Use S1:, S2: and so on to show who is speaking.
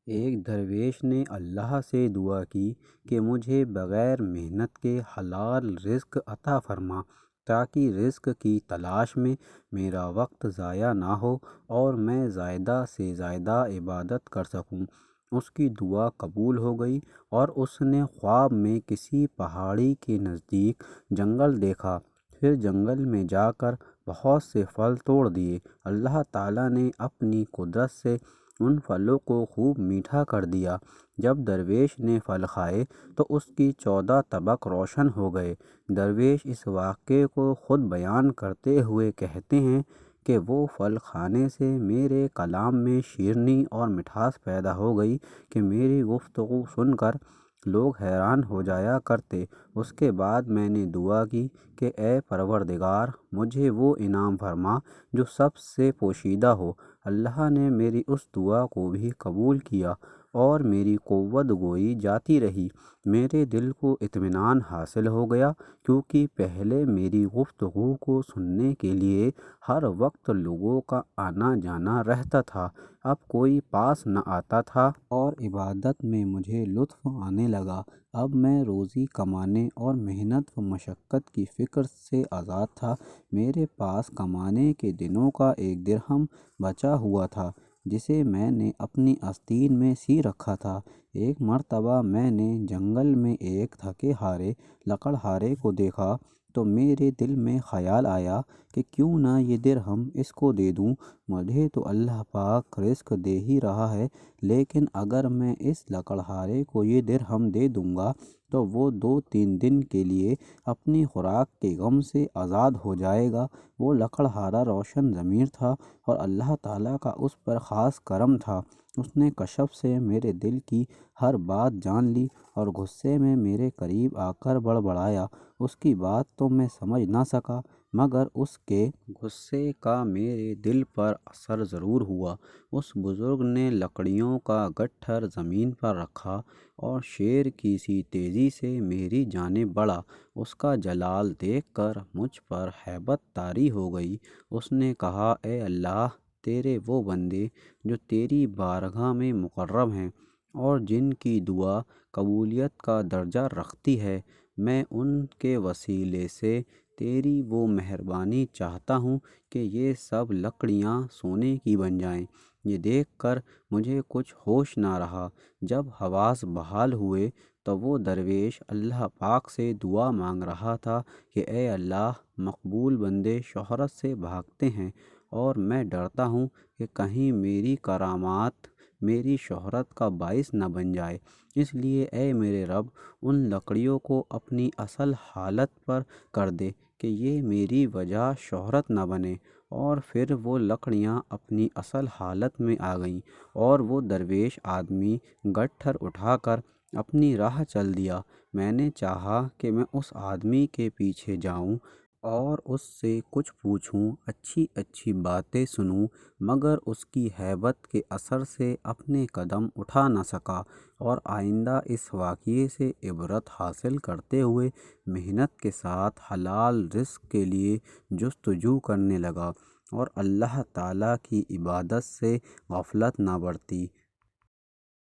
S1: ایک درویش نے اللہ سے دعا کی کہ مجھے بغیر محنت کے حلال رزق عطا فرما، تاکہ رزق کی تلاش میں میرا وقت ضائع نہ ہو اور میں زیادہ سے زیادہ عبادت کر سکوں۔ اس کی دعا قبول ہو گئی اور اس نے خواب میں کسی پہاڑی کے نزدیک جنگل دیکھا۔ پھر جنگل میں جا کر بہت سے پھل توڑ دیے۔ اللہ تعالیٰ نے اپنی قدرت سے ان پھلوں کو خوب میٹھا کر دیا۔ جب درویش نے پھل کھائے تو اس کی 14 طبق روشن ہو گئے۔ درویش اس واقعے کو خود بیان کرتے ہوئے کہتے ہیں کہ وہ پھل کھانے سے میرے کلام میں شیرینی اور مٹھاس پیدا ہو گئی کہ میری گفتگو سن کر لوگ حیران ہو جایا کرتے۔ اس کے بعد میں نے دعا کی کہ اے پروردگار، مجھے وہ انعام فرما جو سب سے پوشیدہ ہو۔ اللہ نے میری اس دعا کو بھی قبول کیا اور میری قوت گوئی جاتی رہی۔ میرے دل کو اطمینان حاصل ہو گیا، کیونکہ پہلے میری گفتگو کو سننے کے لیے ہر وقت لوگوں کا آنا جانا رہتا تھا، اب کوئی پاس نہ آتا تھا اور عبادت میں مجھے لطف آنے لگا۔ اب میں روزی کمانے اور محنت و مشقت کی فکر سے آزاد تھا۔ میرے پاس کمانے کے دنوں کا 1 درہم بچا ہوا تھا، جسے میں نے اپنی آستین میں سی رکھا تھا۔ ایک مرتبہ میں نے جنگل میں ایک تھکے ہارے لکڑہارے کو دیکھا تو میرے دل میں خیال آیا کہ کیوں نہ یہ درہم اس کو دے دوں۔ مجھے تو اللہ پاک رزق دے ہی رہا ہے، لیکن اگر میں اس لکڑہارے کو یہ درہم دے دوں گا تو وہ 2-3 دن کے لیے اپنی خوراک کے غم سے آزاد ہو جائے گا۔ وہ لکڑہارا روشن ضمیر تھا اور اللہ تعالیٰ کا اس پر خاص کرم تھا۔ اس نے کشف سے میرے دل کی ہر بات جان لی اور غصے میں میرے قریب آ کر بڑبڑایا۔ اس کی بات تو میں سمجھ نہ سکا، مگر اس کے غصے کا میرے دل پر اثر ضرور ہوا۔ اس بزرگ نے لکڑیوں کا گٹھر زمین پر رکھا اور شیر کی سی تیزی سے میری جانب بڑھا۔ اس کا جلال دیکھ کر مجھ پر ہیبت طاری ہو گئی۔ اس نے کہا، اے اللہ، تیرے وہ بندے جو تیری بارگاہ میں مقرب ہیں اور جن کی دعا قبولیت کا درجہ رکھتی ہے، میں ان کے وسیلے سے تیری وہ مہربانی چاہتا ہوں کہ یہ سب لکڑیاں سونے کی بن جائیں۔ یہ دیکھ کر مجھے کچھ ہوش نہ رہا۔ جب حواس بحال ہوئے تو وہ درویش اللہ پاک سے دعا مانگ رہا تھا کہ اے اللہ، مقبول بندے شہرت سے بھاگتے ہیں اور میں ڈرتا ہوں کہ کہیں میری کرامات میری شہرت کا باعث نہ بن جائے، اس لیے اے میرے رب، ان لکڑیوں کو اپنی اصل حالت پر کر دے کہ یہ میری وجہ شہرت نہ بنے۔ اور پھر وہ لکڑیاں اپنی اصل حالت میں آ گئیں اور وہ درویش آدمی گٹھر اٹھا کر اپنی راہ چل دیا۔ میں نے چاہا کہ میں اس آدمی کے پیچھے جاؤں اور اس سے کچھ پوچھوں، اچھی اچھی باتیں سنوں، مگر اس کی ہیبت کے اثر سے اپنے قدم اٹھا نہ سکا اور آئندہ اس واقعے سے عبرت حاصل کرتے ہوئے محنت کے ساتھ حلال رزق کے لیے جستجو کرنے لگا اور اللہ تعالیٰ کی عبادت سے غفلت نہ برتی۔